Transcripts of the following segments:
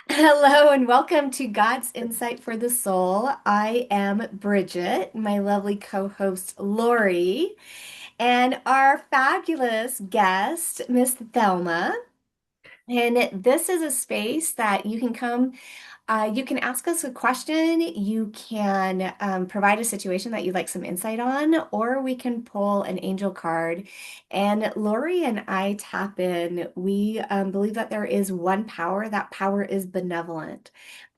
Hello and welcome to God's Insight for the Soul. I am Bridget, my lovely co-host Lori, and our fabulous guest, Miss Thelma. And this is a space that you can come you can ask us a question, you can provide a situation that you'd like some insight on, or we can pull an angel card. And Lori and I tap in. We believe that there is one power. That power is benevolent.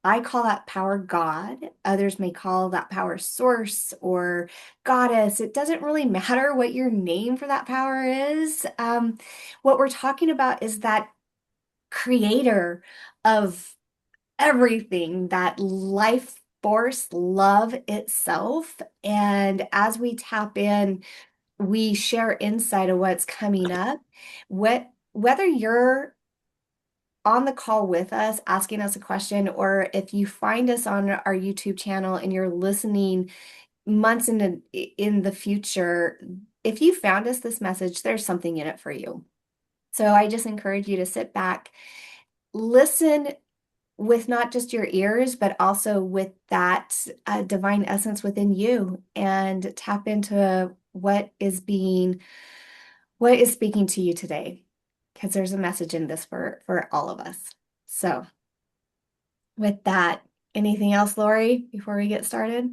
I call that power God. Others may call that power source or goddess. It doesn't really matter what your name for that power is. What we're talking about is that creator of everything, that life force, love itself. And as we tap in, we share insight of what's coming up. Whether you're on the call with us asking us a question, or if you find us on our YouTube channel and you're listening months in the future, if you found us this message, there's something in it for you. So I just encourage you to sit back, listen with not just your ears, but also with that divine essence within you, and tap into what is speaking to you today, because there's a message in this for all of us. So with that, anything else, Lori, before we get started?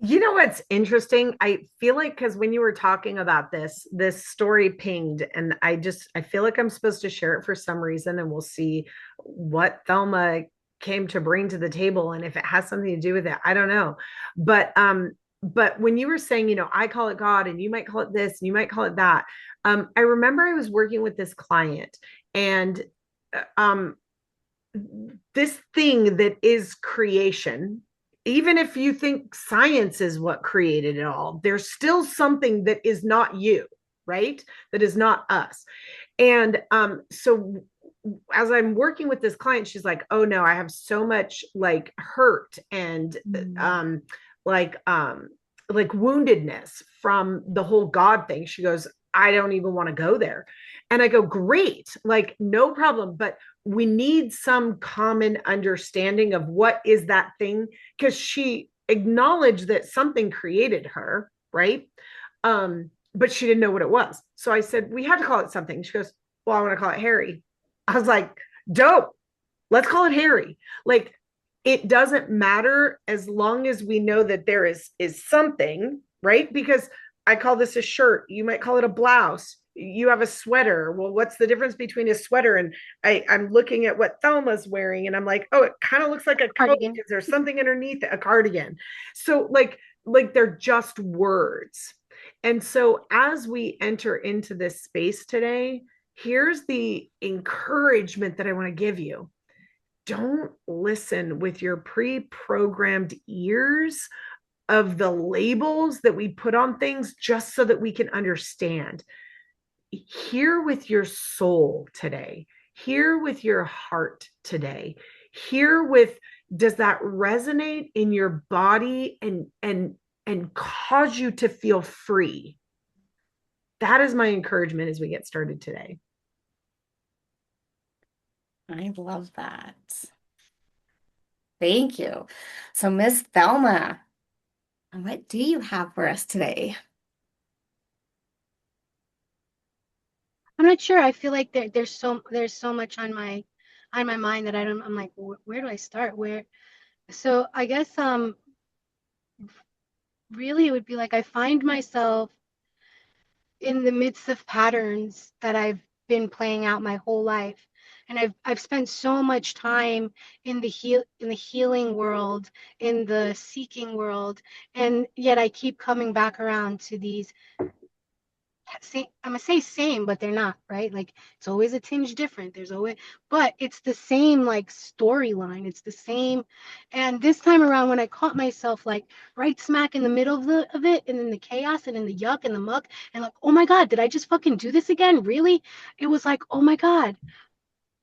You know what's interesting? I feel like because when you were talking about this story pinged, and I feel like I'm supposed to share it for some reason, and we'll see what Thelma came to bring to the table, and if it has something to do with it, I don't know. But when you were saying, I call it God, and you might call it this, and you might call it that, I remember I was working with this client, and um, this thing that is creation, even if you think science is what created it all, there's still something that is not you, right? That is not us. And so as I'm working with this client, she's like, oh no, I have so much like hurt and Mm. um like um like woundedness from the whole God thing. She goes, I don't even want to go there. And I go, great, like no problem. But we need some common understanding of what is that thing, because she acknowledged that something created her, right? But she didn't know what it was. So I said, we have to call it something. She goes, well, I want to call it Harry. I was like, dope. Let's call it Harry. Like, it doesn't matter as long as we know that there is something, right? Because I call this a shirt. You might call it a blouse. You have a sweater. Well, what's the difference between a sweater and I'm looking at what Thelma's wearing, and I'm like, oh, it kind of looks like a coat. Cardigan. Is there something underneath it? A cardigan? So like they're just words. And so as we enter into this space today, here's the encouragement that I want to give you. Don't listen with your pre-programmed ears of the labels that we put on things just so that we can understand. Hear with your soul today. Hear with your heart today. Hear with, does that resonate in your body and cause you to feel free? That is my encouragement as we get started today. I love that. Thank you. So, Miss Thelma, what do you have for us today? I'm not sure. I feel like there's so much on my mind that I'm like, where do I start? Where so I guess really it would be like I find myself in the midst of patterns that I've been playing out my whole life. And I've spent so much time in the healing world, in the seeking world, and yet I keep coming back around to these I'm gonna say same, but they're not, right? Like it's always a tinge different. There's always, but it's the same like storyline. It's the same. And this time around, when I caught myself like right smack in the middle of it, and in the chaos and in the yuck and the muck, and like, oh my God, did I just fucking do this again? Really? It was like, oh my God,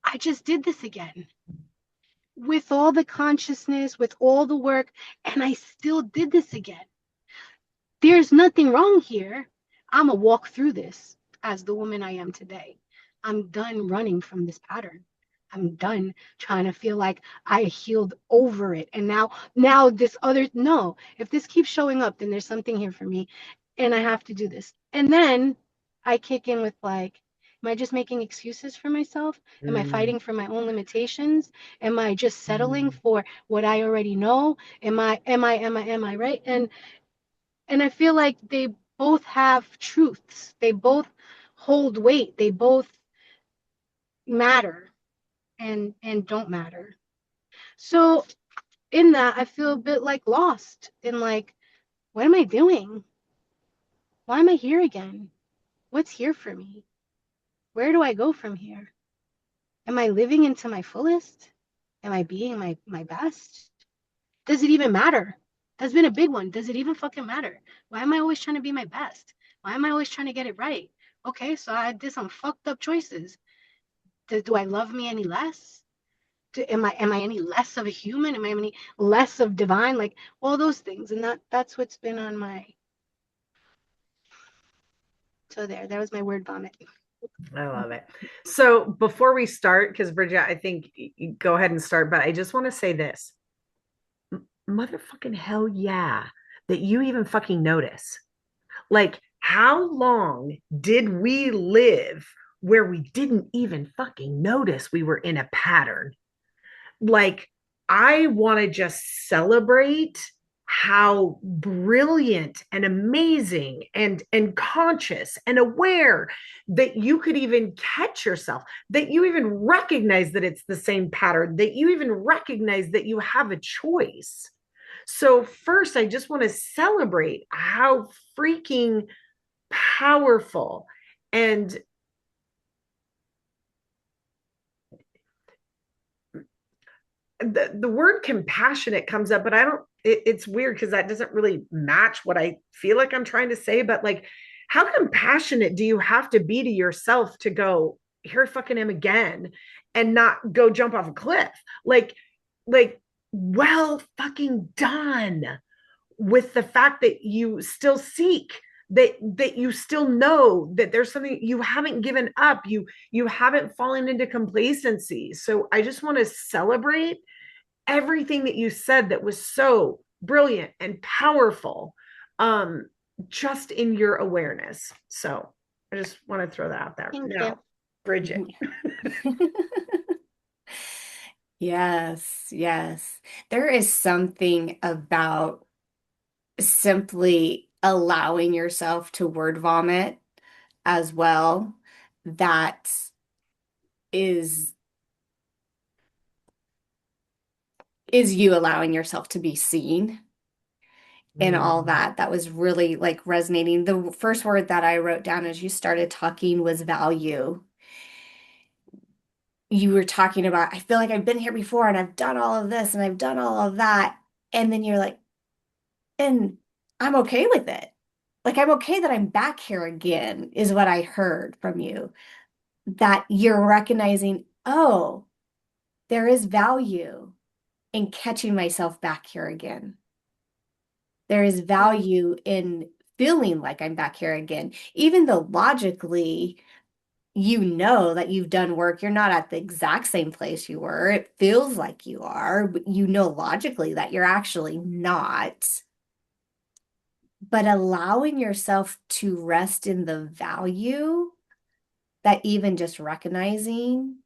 I just did this again. With all the consciousness, with all the work, and I still did this again. There's nothing wrong here. I'm going to walk through this as the woman I am today. I'm done running from this pattern. I'm done trying to feel like I healed over it. And now this other, no, if this keeps showing up, then there's something here for me and I have to do this. And then I kick in with like, am I just making excuses for myself? Am I Mm, fighting for my own limitations? Am I just settling mm. for what I already know? Am I right? And I feel like they both have truths. They both hold weight. They both matter and don't matter. So in that, I feel a bit like lost in like, what am I doing? Why am I here again? What's here for me? Where do I go from here? Am I living into my fullest? Am I being my best? Does it even matter? That's been a big one. Does it even fucking matter? Why am I always trying to be my best? Why am I always trying to get it right? Okay, so I did some fucked up choices. Do I love me any less? Am I any less of a human? Am I any less of divine? Like all those things, and that's what's been on my. So there was my word vomit. I love it. So before we start, because Bridget, I think you go ahead and start, but I just want to say this. Motherfucking hell yeah, that you even fucking notice. Like, how long did we live where we didn't even fucking notice we were in a pattern? Like, I want to just celebrate how brilliant and amazing and conscious and aware that you could even catch yourself, that you even recognize that it's the same pattern, that you even recognize that you have a choice. So first, I just want to celebrate how freaking powerful and the word compassionate comes up, but I don't, it's weird because that doesn't really match what I feel like I'm trying to say. But like, how compassionate do you have to be to yourself to go, here I fucking am again and not go jump off a cliff? Like, like, well fucking done with the fact that you still seek, that you still know that there's something, you haven't given up, you haven't fallen into complacency. So I just want to celebrate everything that you said that was so brilliant and powerful, um just in your awareness. So I just want to throw that out there Thank you. now. Bridget. Yes, yes. There is something about simply allowing yourself to word vomit as well that is is you allowing yourself to be seen and all Mm. that. That was really like resonating. The first word that I wrote down as you started talking was value. You were talking about, I feel like I've been here before and I've done all of this and I've done all of that. And then you're like, and I'm okay with it. Like, I'm okay that I'm back here again, is what I heard from you. That you're recognizing, oh, there is value in catching myself back here again. There is Mm. value in feeling like I'm back here again, even though logically you know that you've done work. You're not at the exact same place you were. It feels like you are, but you know logically that you're actually not. But allowing yourself to rest in the value that even just recognizing,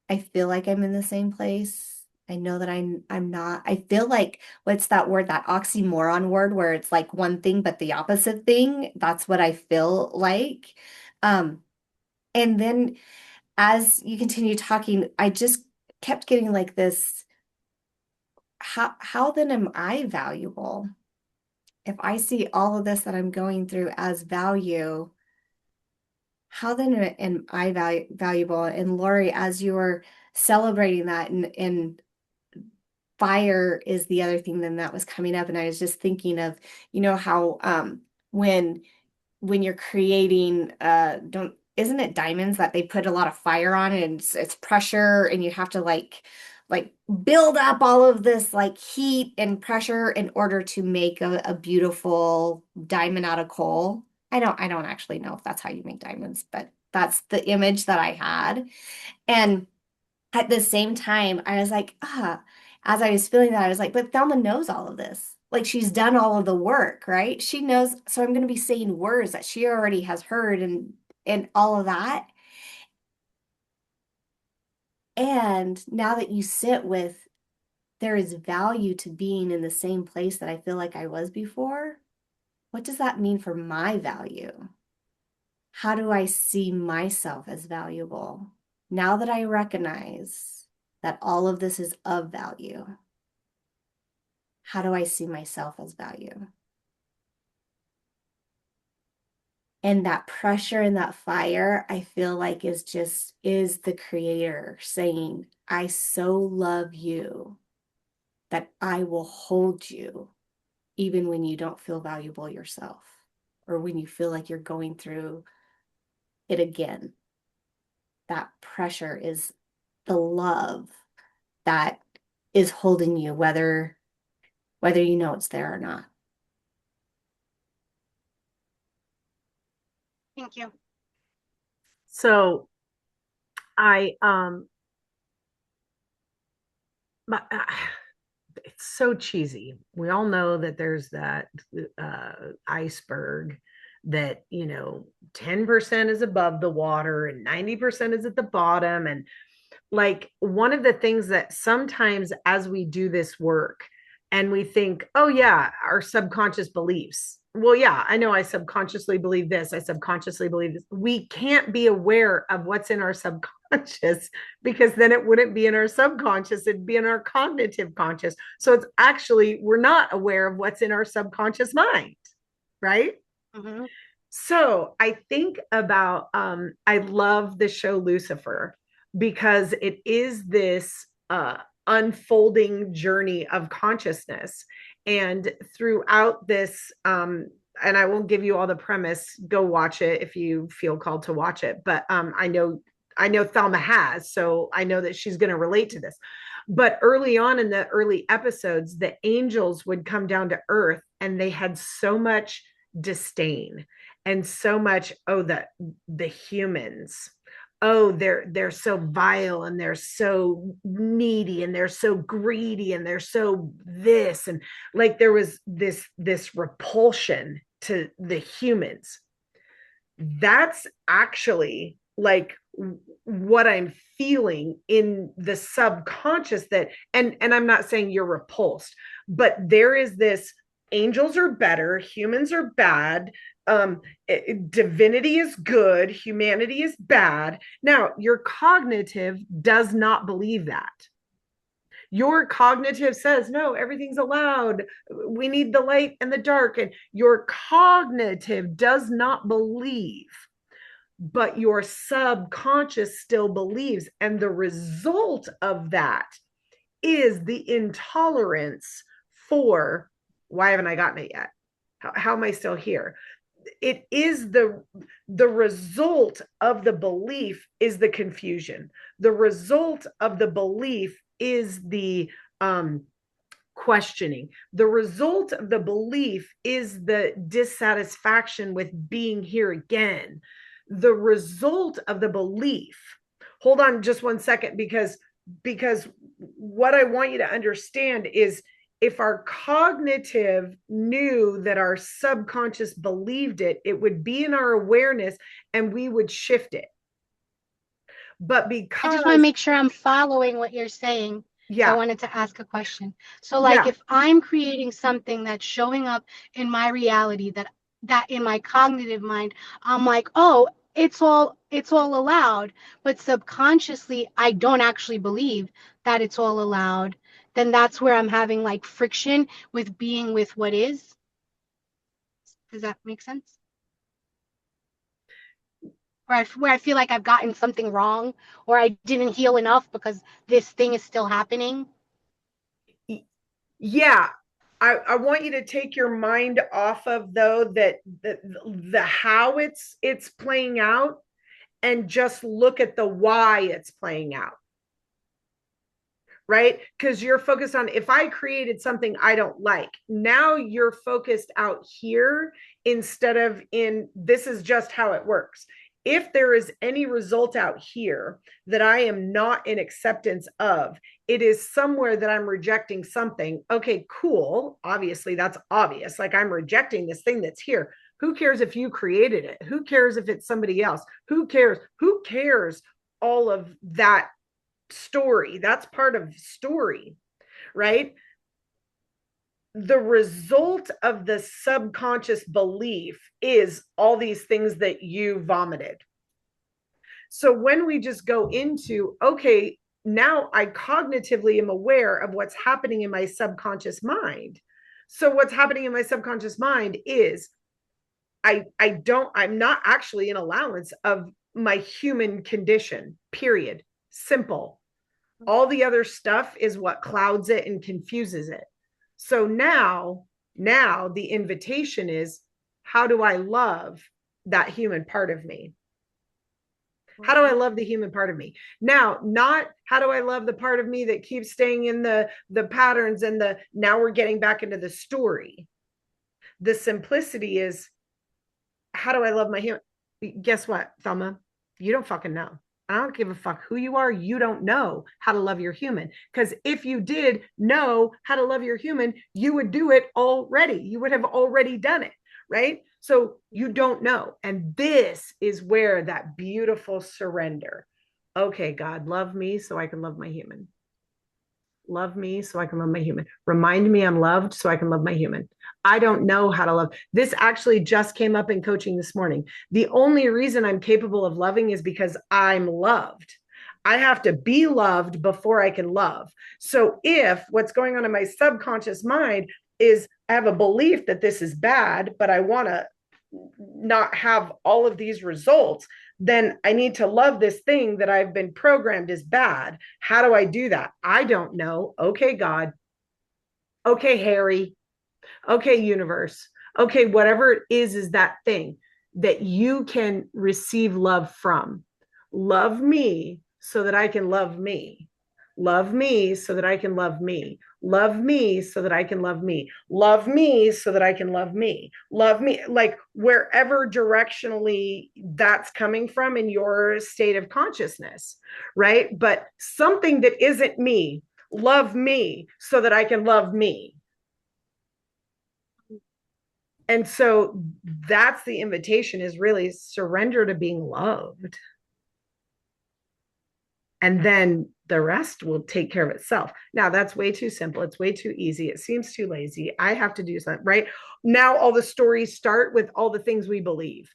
I feel like I'm in the same place. I know that I'm not. I feel like what's that word, that oxymoron word where it's like one thing but the opposite thing. That's what I feel like. Um, and then as you continue talking, I just kept getting like this, how then am I valuable? If I see all of this that I'm going through as value, how then am I valuable? And Lori, as you were celebrating that, and fire is the other thing then that was coming up, and I was just thinking of, how when you're creating don't isn't it diamonds that they put a lot of fire on it and it's pressure and you have to like build up all of this like heat and pressure in order to make a beautiful diamond out of coal. I don't actually know if that's how you make diamonds, but that's the image that I had. And at the same time, I was like, as I was feeling that, I was like, but Thelma knows all of this. Like she's done all of the work, right? She knows, so I'm going to be saying words that she already has heard and all of that. And now that you sit with there is value to being in the same place that I feel like I was before, what does that mean for my value? How do I see myself as valuable? Now that I recognize that all of this is of value, how do I see myself as value? And that pressure and that fire, I feel like is the creator saying, I so love you that I will hold you even when you don't feel valuable yourself or when you feel like you're going through it again. That pressure is the love that is holding you, whether you know it's there or not. Thank you. So I it's so cheesy. We all know that there's that iceberg that 10% is above the water and 90% is at the bottom. And like one of the things that sometimes as we do this work and we think, oh yeah, our subconscious beliefs, well yeah, I know I subconsciously believe this, I subconsciously believe this, we can't be aware of what's in our subconscious because then it wouldn't be in our subconscious, it'd be in our cognitive conscious. So it's actually we're not aware of what's in our subconscious mind, right? Mm-hmm. So I think about, I love the show Lucifer because it is this unfolding journey of consciousness. And throughout this, and I won't give you all the premise, go watch it if you feel called to watch it. But I know Thelma has, so I know that she's going to relate to this. But early on in the early episodes, the angels would come down to earth and they had so much disdain and so much, oh, the humans, oh, they're so vile and they're so needy and they're so greedy and they're so this, and like there was this repulsion to the humans. That's actually like what I'm feeling in the subconscious, that and I'm not saying you're repulsed, but there is this, angels are better, humans are bad, divinity is good, humanity is bad. Now your cognitive does not believe that. Your cognitive says no, everything's allowed, we need the light and the dark, and your cognitive does not believe, but your subconscious still believes. And the result of that is the intolerance for, why haven't I gotten it yet? How am I still here? It is the result of the belief is the confusion. The result of the belief is the questioning. The result of the belief is the dissatisfaction with being here again. The result of the belief, hold on just 1 second, because what I want you to understand is, if our cognitive knew that our subconscious believed it, it would be in our awareness and we would shift it. But I just want to because, make sure I'm following what you're saying. I yeah, wanted to ask a question. So like yeah, if I'm creating something that's showing up in my reality, that in my cognitive mind, I'm like, "Oh, it's all allowed," but subconsciously I don't actually believe that it's all allowed, then that's where I'm having like friction with being with what is. Does that make sense? Where I feel like I've gotten something wrong or I didn't heal enough because this thing is still happening. yeah. I want you to take your mind off of, though, that the how it's playing out, and just look at the why it's playing out, right? Because you're focused on, if I created something I don't like, now you're focused out here instead of in, this is just how it works. if there is any result out here that I am not in acceptance of, it is somewhere that I'm rejecting something. Okay, cool. Obviously, that's obvious. Like I'm rejecting this thing that's here. Who cares if you created it? Who cares if it's somebody else? Who cares? Who cares all of that story? That's part of story, right? The result of the subconscious belief is all these things that you vomited. So when we just go into, okay, now I cognitively am aware of what's happening in my subconscious mind. So what's happening in my subconscious mind is I'm not actually an allowance of my human condition, period. Simple. All the other stuff is what clouds it and confuses it. So now the invitation is, how do I love that human part of me? How do I love the human part of me? Now, not how do I love the part of me that keeps staying in the patterns and the now we're getting back into the story. The simplicity is, how do I love my human? Guess what, Thelma? You don't fucking know. I don't give a fuck who you are. You don't know how to love your human. Because if you did know how to love your human, you would do it already. You would have already done it, right? So you don't know. And this is where that beautiful surrender. Okay, God, love me so I can love my human. Love me so I can love my human. Remind me I'm loved so I can love my human. I don't know how to love. This actually just came up in coaching this morning. The only reason I'm capable of loving is because I'm loved. I have to be loved before I can love. So if what's going on in my subconscious mind is I have a belief that this is bad, but I want to not have all of these results, then I need to love this thing that I've been programmed as bad. How do I do that? I don't know. Okay, God. Okay, Harry. Okay, universe. Okay, whatever it is that thing that you can receive love from. Love me so that I can love me. Love me so that I can love me. Love me so that I can love me. Love me so that I can love me. Love me, like wherever directionally that's coming from in your state of consciousness, right? But something that isn't me, love me so that I can love me. And so that's the invitation, is really surrender to being loved. And then the rest will take care of itself. Now, that's way too simple. It's way too easy. It seems too lazy. I have to do something, right? Now, all the stories start with all the things we believe.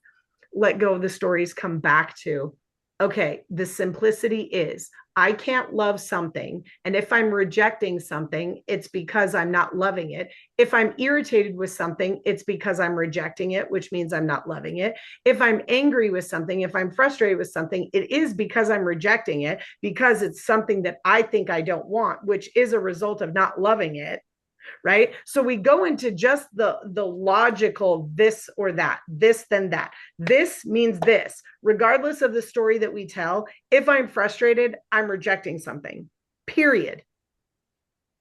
Let go of the stories, come back to, okay, the simplicity is I can't love something. And if I'm rejecting something, it's because I'm not loving it. If I'm irritated with something, it's because I'm rejecting it, which means I'm not loving it. If I'm angry with something, if I'm frustrated with something, it is because I'm rejecting it, because it's something that I think I don't want, which is a result of not loving it. Right? So we go into just the logical this or that, this then that. This means this, regardless of the story that we tell. If I'm frustrated, I'm rejecting something. Period.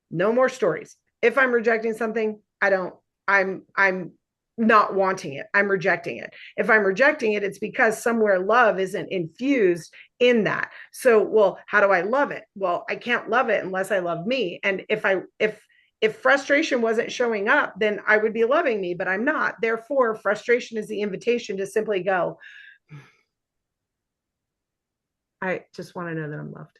No more stories. If I'm rejecting something, I'm not wanting it. I'm rejecting it. If I'm rejecting it, it's because somewhere love isn't infused in that. So, well, how do I love it? Well, I can't love it unless I love me. And if frustration wasn't showing up, then I would be loving me, but I'm not. Therefore, frustration is the invitation to simply go, I just want to know that I'm loved.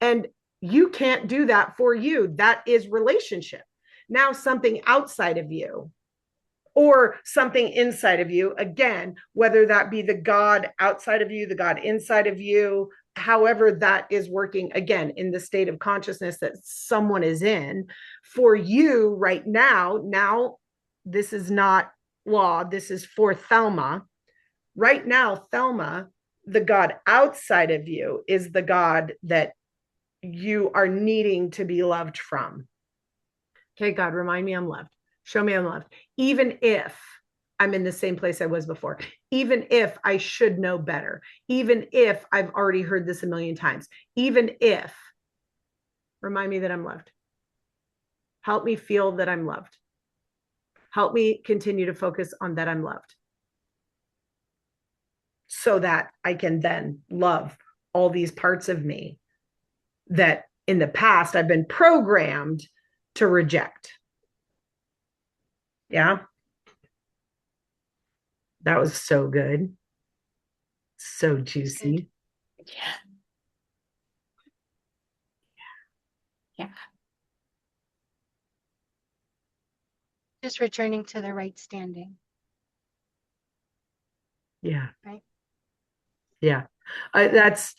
And you can't do that for you. That is relationship. Now, something outside of you or something inside of you, again, whether that be the God outside of you, the God inside of you, however that is working, again, in the state of consciousness that someone is in, for you right now, this is not law, this is for Thelma. Right now, Thelma, the God outside of you is the God that you are needing to be loved from. Okay, God, remind me I'm loved. Show me I'm loved. Even if I'm in the same place I was before, even if I should know better, even if I've already heard this a million times, even if, remind me that I'm loved. Help me feel that I'm loved. Help me continue to focus on that I'm loved. so that I can then love all these parts of me that in the past I've been programmed to reject. Yeah. That was so good. So It's good. juicy. Yeah. Yeah. Just returning to the right standing, Yeah. right? Yeah. That's,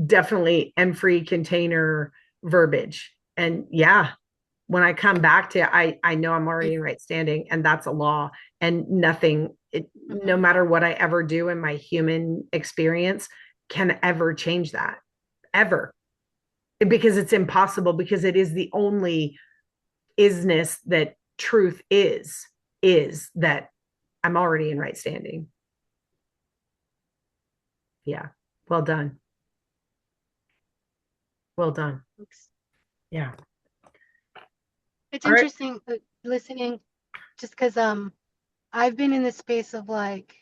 definitely M-free container verbiage. And yeah, when I come back to I know I'm already in right standing, and that's a law, and no Mm-hmm. matter what I ever do in my human experience can ever change that ever, because it's impossible, because it is the only isness that truth is that I'm already in right standing. Yeah. Well done. Well done. Thanks. Yeah. It's All right. interesting listening, just because I've been in the space of like,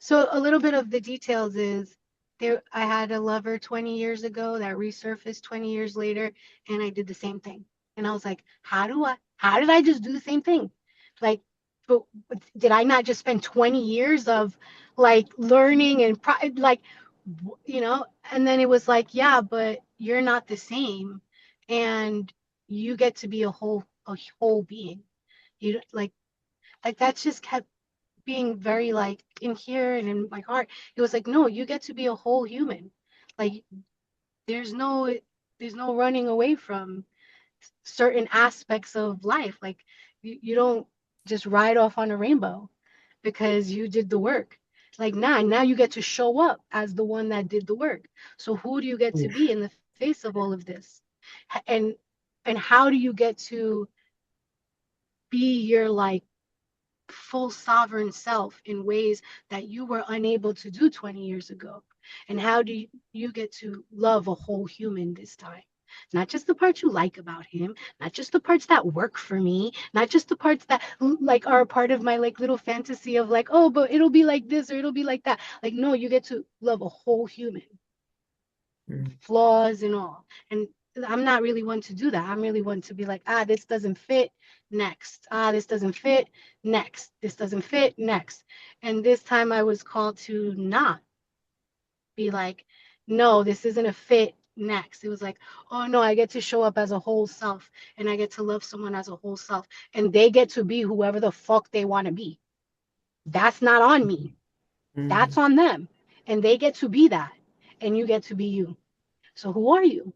so a little bit of the details is there. I had a lover 20 years ago that resurfaced 20 years later, and I did the same thing. And I was like, how did I just do the same thing? Like, but did I not just spend 20 years of like learning and like, And then it was like, yeah, but you're not the same, and you get to be a whole being. You like that's just kept being very like in here and in my heart. It was like, no, you get to be a whole human. Like there's no there's no running away from certain aspects of life. Like you don't just ride off on a rainbow because you did the work. Like now you get to show up as the one that did the work. So who do you get to be Oof. in the face of all of this? And and how do you get to be your like full sovereign self in ways that you were unable to do 20 years ago? And how do you get to love a whole human this time? Not just the parts you like about him, not just the parts that work for me, not just the parts that like are a part of my like little fantasy of like, oh, but it'll be like this or it'll be like that. Like, no, you get to love a whole human, Mm. flaws and all. And I'm not really one to do that. I'm really one to be like, this doesn't fit, next. This doesn't fit, next. This doesn't fit, next. And this time I was called to not be like, no, this isn't a fit, next. It was like, oh no, I get to show up as a whole self, and I get to love someone as a whole self, and they get to be whoever the fuck they want to be. That's not on me. That's Mm. on them. And they get to be that. And you get to be you. So who are you?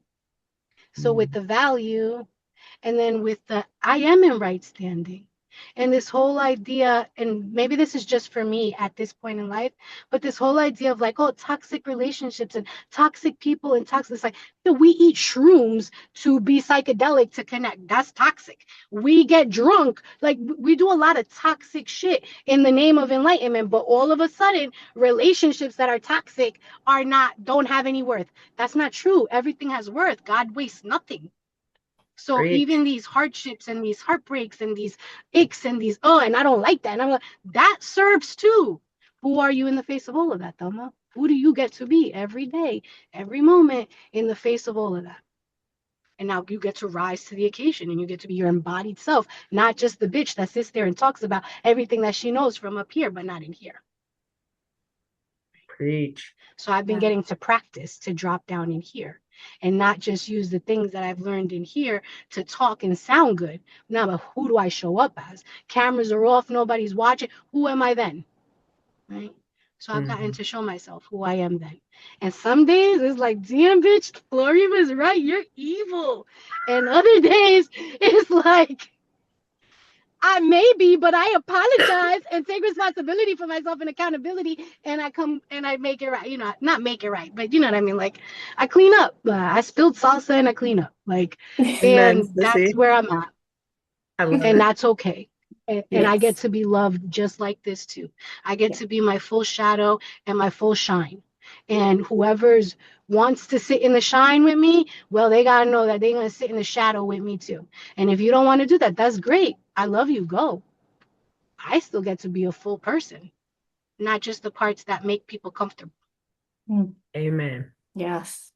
So with Mm. the value, and then with the I am in right standing. And this whole idea, and maybe this is just for me at this point in life, but this whole idea of like, oh, toxic relationships and toxic people and toxic, it's like, we eat shrooms to be psychedelic to connect. That's toxic. We get drunk. Like, we do a lot of toxic shit in the name of enlightenment, but all of a sudden, relationships that are toxic don't have any worth. That's not true. Everything has worth. God wastes nothing. So even Preach. these hardships and these heartbreaks and these aches and these, oh, and I don't like that. And I'm like, that serves too. Who are you in the face of all of that, Thelma? Who do you get to be every day, every moment in the face of all of that? And now you get to rise to the occasion and you get to be your embodied self, not just the bitch that sits there and talks about everything that she knows from up here, but not in here. Preach. So I've been Yeah. getting to practice to drop down in here and not just use the things that I've learned in here to talk and sound good. Now, but who do I show up as? Cameras are off, nobody's watching. Who am I then? Right? So I've gotten Mm. to show myself who I am then. And some days it's like, damn, bitch, Florian was right. You're evil. And other days it's like, I may be, but I apologize and take responsibility for myself and accountability. And I come and I make it right. Not make it right, but you know what I mean? Like I clean up. I spilled salsa and I clean up. Like, Amen, and that's sissy. where I'm at. I love And it. that's okay. And I get Yes. to be loved just like this too. I get Yeah. to be my full shadow and my full shine. And whoever's wants to sit in the shine with me, well, they gotta know that they're gonna sit in the shadow with me too. And if you don't want to do that, that's great. I love you. Go. I still get to be a full person. not just the parts that make people comfortable. Amen. Yes.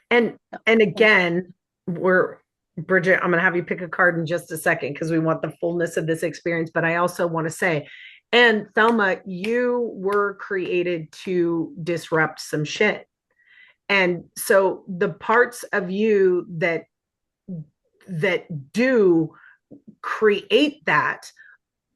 And again, Bridget, I'm going to have you pick a card in just a second because we want the fullness of this experience. But I also want to say, and Thelma, you were created to disrupt some shit. And so the parts of you that do create that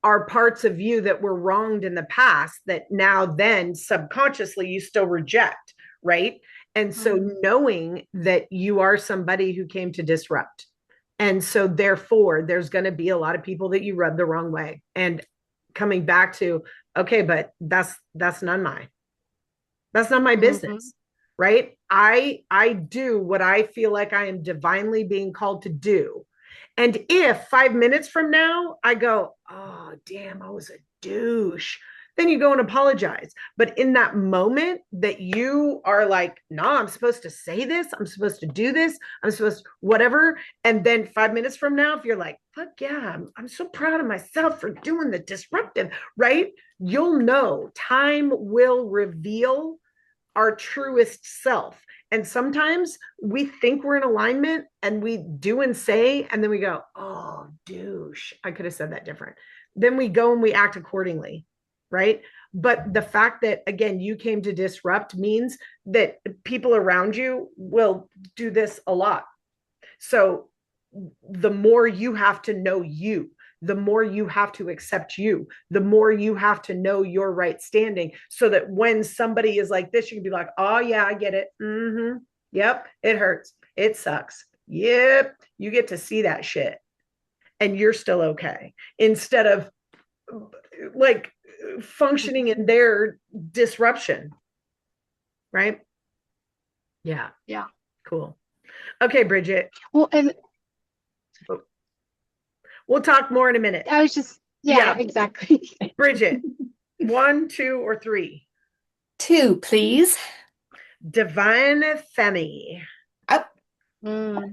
are parts of you that were wronged in the past that now then subconsciously you still reject, right? And so knowing that you are somebody who came to disrupt. And so therefore there's going to be a lot of people that you rub the wrong way. And coming back to, okay, but that's not my business, right? I do what I feel like I am divinely being called to do. And if 5 minutes from now I go, oh, damn, I was a douche, then you go and apologize. But in that moment that you are like, no, I'm supposed to say this, I'm supposed to do this, I'm supposed to whatever. And then 5 minutes from now, if you're like, fuck yeah, I'm so proud of myself for doing the disruptive, right? You'll know time will reveal our truest self. And sometimes we think we're in alignment and we do and say, and then we go, oh, douche, I could have said that different. Then we go and we act accordingly, right? But the fact that, again, you came to disrupt means that people around you will do this a lot. So the more you have to know you, the more you have to accept you, the more you have to know your right standing, so that when somebody is like this, you can be like, oh yeah, I get it. Mm-hmm. Yep, it hurts. It sucks. Yep, you get to see that shit and you're still okay, instead of like functioning in their disruption, right? Yeah. Yeah. Cool. Okay, Bridget. Well, and we'll talk more in a minute. I was just, yeah. Exactly. Bridget, 1, 2, or 3? 2, please. Divine Femi. Oh.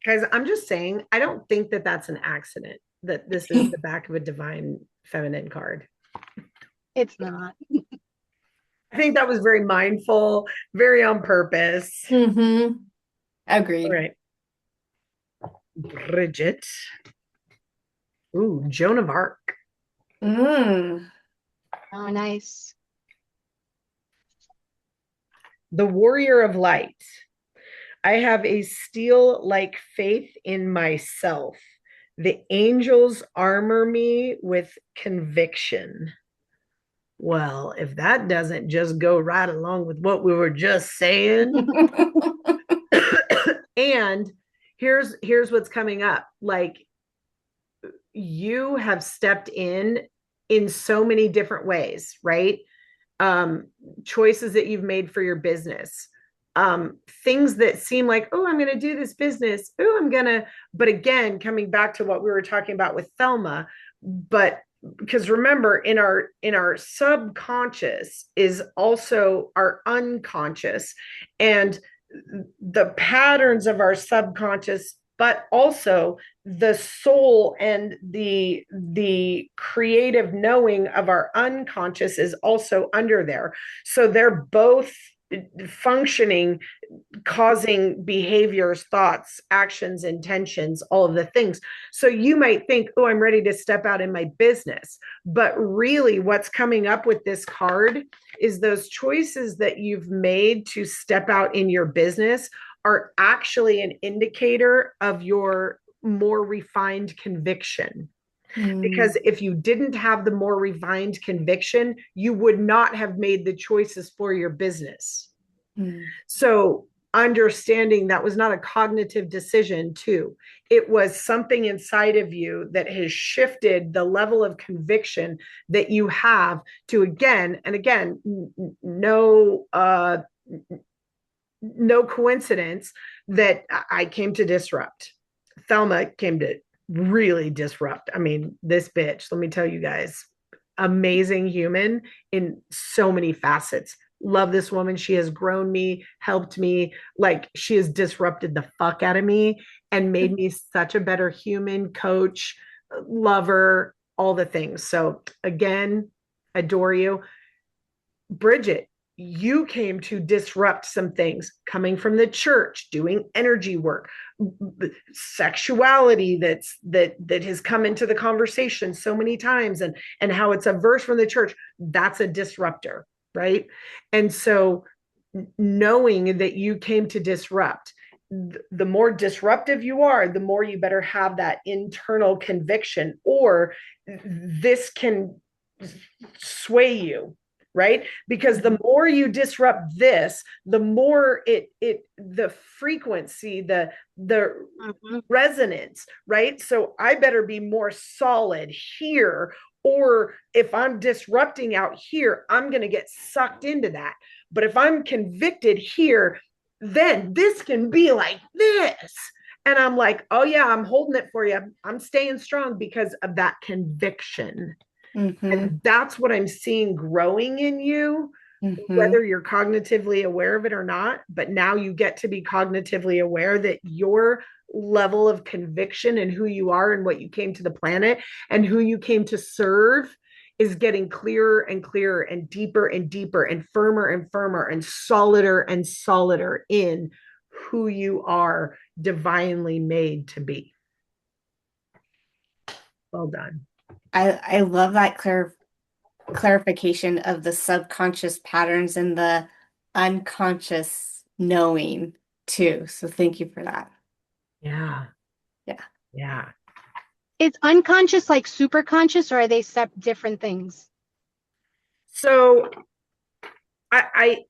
Guys, I'm just saying, I don't think that that's an accident that this is the back of a divine feminine card. It's not. I think that was very mindful, very on purpose. Mm-hmm. Agreed. All right. Bridget. Ooh, Joan of Arc. Oh, nice. The Warrior of Light. I have a steel-like faith in myself. The angels armor me with conviction. Well, if that doesn't just go right along with what we were just saying. And here's what's coming up. Like, you have stepped in so many different ways, right? Choices that you've made for your business, things that seem like, oh, I'm going to do this business. Oh, but again, coming back to what we were talking about with Thelma, but because remember, in our subconscious is also our unconscious, and the patterns of our subconscious, but also the soul and the creative knowing of our unconscious is also under there. So they're both functioning, causing behaviors, thoughts, actions, intentions, all of the things. So you might think, oh, I'm ready to step out in my business. But really, what's coming up with this card is those choices that you've made to step out in your business are actually an indicator of your more refined conviction. Because if you didn't have the more refined conviction, you would not have made the choices for your business. So understanding that was not a cognitive decision too. It was something inside of you that has shifted the level of conviction that you have to, again and again, no coincidence that I came to disrupt. Thelma came to really disrupt. I mean, this bitch, let me tell you guys, amazing human in so many facets. Love this woman. She has grown me, helped me. Like, she has disrupted the fuck out of me. and made me such a better human, coach, lover, all the things. So again, adore you. Bridget, you came to disrupt some things coming from the church, doing energy work, sexuality that has come into the conversation so many times, and how it's a verse from the church. That's a disruptor, right? And so knowing that you came to disrupt, the more disruptive you are, the more you better have that internal conviction, or this can sway you, right? Because the more you disrupt this, the more the frequency, the resonance, right? So I better be more solid here, or if I'm disrupting out here, I'm going to get sucked into that. But if I'm convicted here, then this can be like this. And I'm like, oh yeah, I'm holding it for you. I'm staying strong because of that conviction. And that's what I'm seeing growing in you, whether you're cognitively aware of it or not. But now you get to be cognitively aware that your level of conviction and who you are and what you came to the planet and who you came to serve is getting clearer and clearer and deeper and firmer and solider in who you are divinely made to be. Well done. I love that clarification of the subconscious patterns and the unconscious knowing too. So thank you for that. Yeah. Yeah. Yeah. Is unconscious like super conscious, or are they different things? So I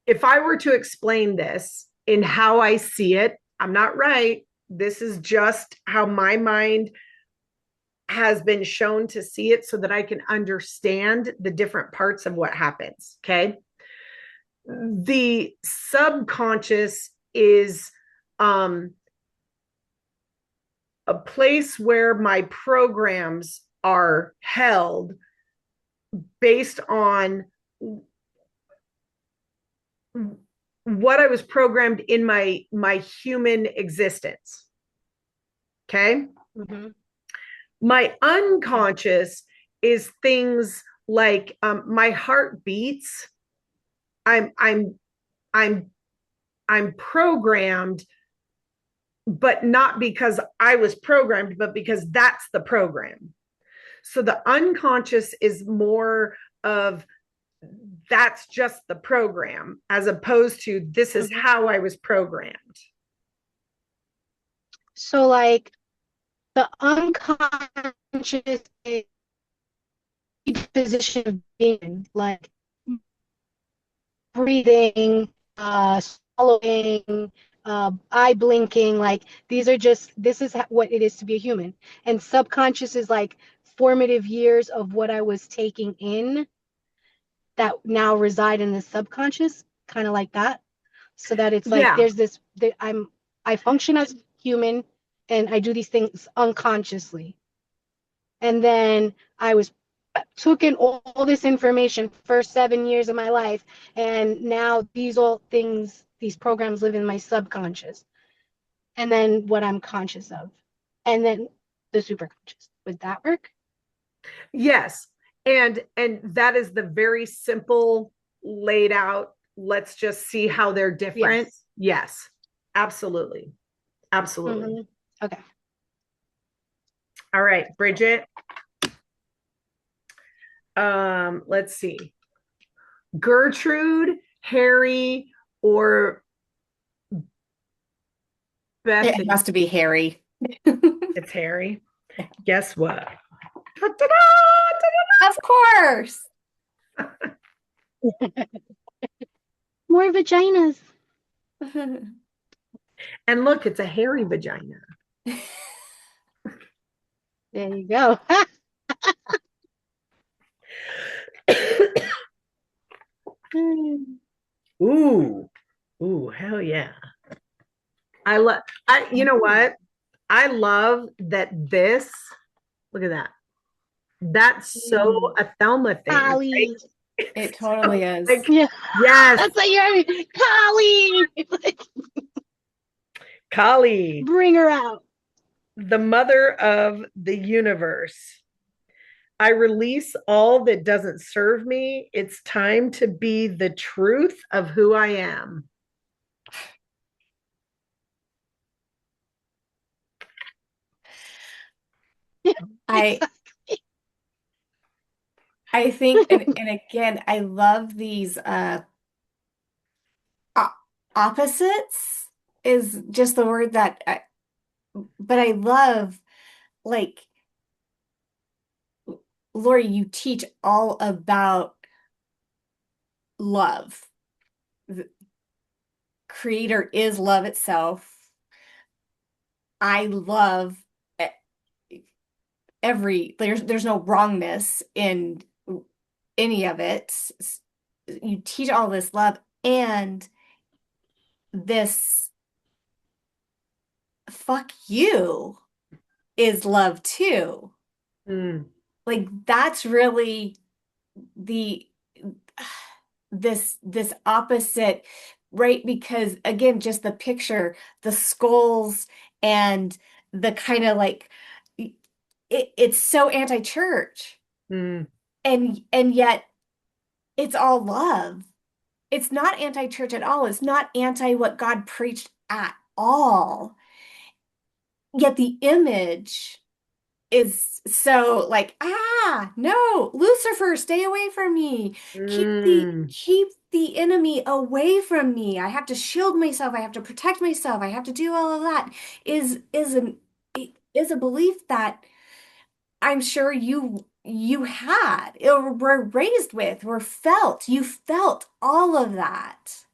if I were to explain this in how I see it, I'm not right. This is just how my mind has been shown to see it so that I can understand the different parts of what happens. Okay. The subconscious is a place where my programs are held based on what I was programmed in my human existence. Okay. My unconscious is things like my heart beats. I'm programmed, but not because I was programmed, but because that's the program. So the unconscious is more of that's just the program, as opposed to this is how I was programmed. So like the unconscious is the position of being, like breathing, swallowing, eye blinking, like this is what it is to be a human. And subconscious is like formative years of what I was taking in that now reside in the subconscious, kind of like that. So that it's like there's this that I function as human and I do these things unconsciously. And then I took in all this information for 7 years of my life, and now these programs live in my subconscious, and then what I'm conscious of, and then the superconscious. Would that work? Yes. And that is the very simple laid out. Let's just see how they're different. Yes. Absolutely. Absolutely. Okay. All right, Bridget. Let's see. Gertrude, Harry, or Bethany? It has to be Harry. It's Harry. Guess what? Of course. More vaginas. And look, it's a hairy vagina. There you go. Ooh, hell yeah. You know what? I love that look at that. That's so a Thelma thing. Right? It totally is. Like, yeah. Yes. That's like you're Collie. Kali, Bring her out. the mother of the universe. I release all that doesn't serve me. It's time to be the truth of who I am. I I think and again, I love these o- opposites is just the word that but I love like Lori, you teach all about love. The creator is love itself. I love e- there's no wrongness in any of it. You teach all this love and this fuck you is love too. Mm, Like that's really the this opposite, right? Because again, just the picture, the skulls and the kind of like it's so anti-church mm, and yet it's all love. It's not anti-church at all. It's not anti what God preached at all. Yet the image is so like, no, Lucifer, stay away from me. mm, Keep the enemy away from me. I have to shield myself. I have to protect myself. I have to do all of that. Is an is a belief that I'm sure you had or were raised with or felt. You felt all of that.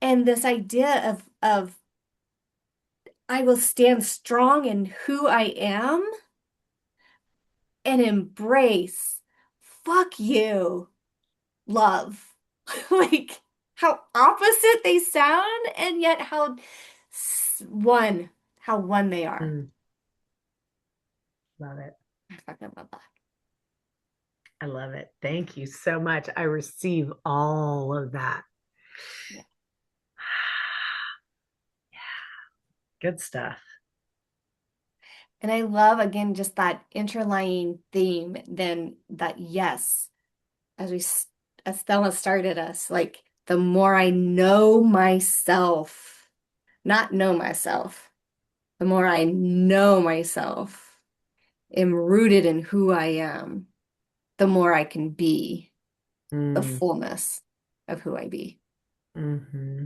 And this idea of I will stand strong in who I am and embrace fuck you, love. Like how opposite they sound and yet one, how one they are. mm. Love it. I fucking love that. I love it. Thank you so much. I receive all of that. Yeah. Good stuff. And I love again just that interlying theme, then that yes, as as Stella started us, like the more I know myself, not know myself, the more I know myself, am rooted in who I am, the more I can be the Mm, fullness of who I be. hmm.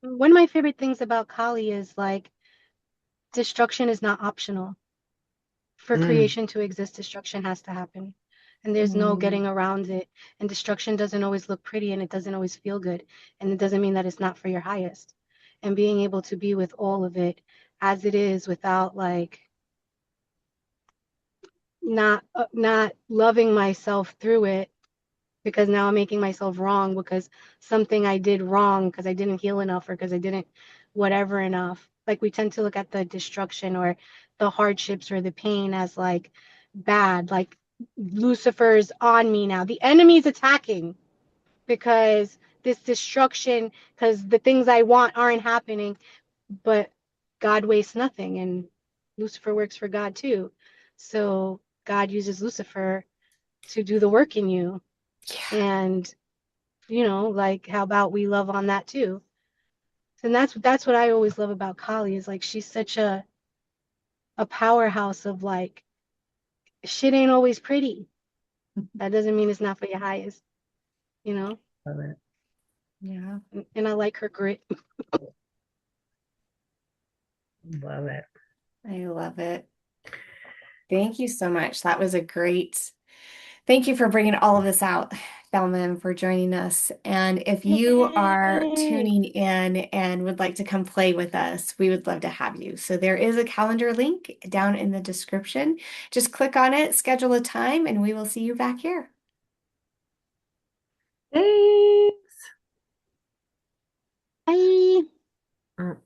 One of my favorite things about Kali is like destruction is not optional. For Mm, creation to exist, destruction has to happen. And there's no Mm, getting around it. And destruction doesn't always look pretty and it doesn't always feel good. And it doesn't mean that it's not for your highest. And being able to be with all of it as it is without like not loving myself through it because now I'm making myself wrong because something I did wrong because I didn't heal enough or because I didn't whatever enough. Like we tend to look at the destruction or the hardships or the pain as like bad. Like Lucifer's on me now. The enemy's attacking because this destruction, because the things I want aren't happening, but God wastes nothing and Lucifer works for God too. So God uses Lucifer to do the work in you. yeah. And like how about we love on that too? And that's what I always love about Kali is like she's such a powerhouse of like shit ain't always pretty. That doesn't mean it's not for your highest, you know? Love it. Yeah. And I like her grit. Love it. I love it. Thank you so much. That was a great, thank you for bringing all of this out, Thelma, and for joining us. And if you are Yay! tuning in and would like to come play with us, we would love to have you. So there is a calendar link down in the description. Just click on it, schedule a time, and we will see you back here. Thanks. Bye. Mm.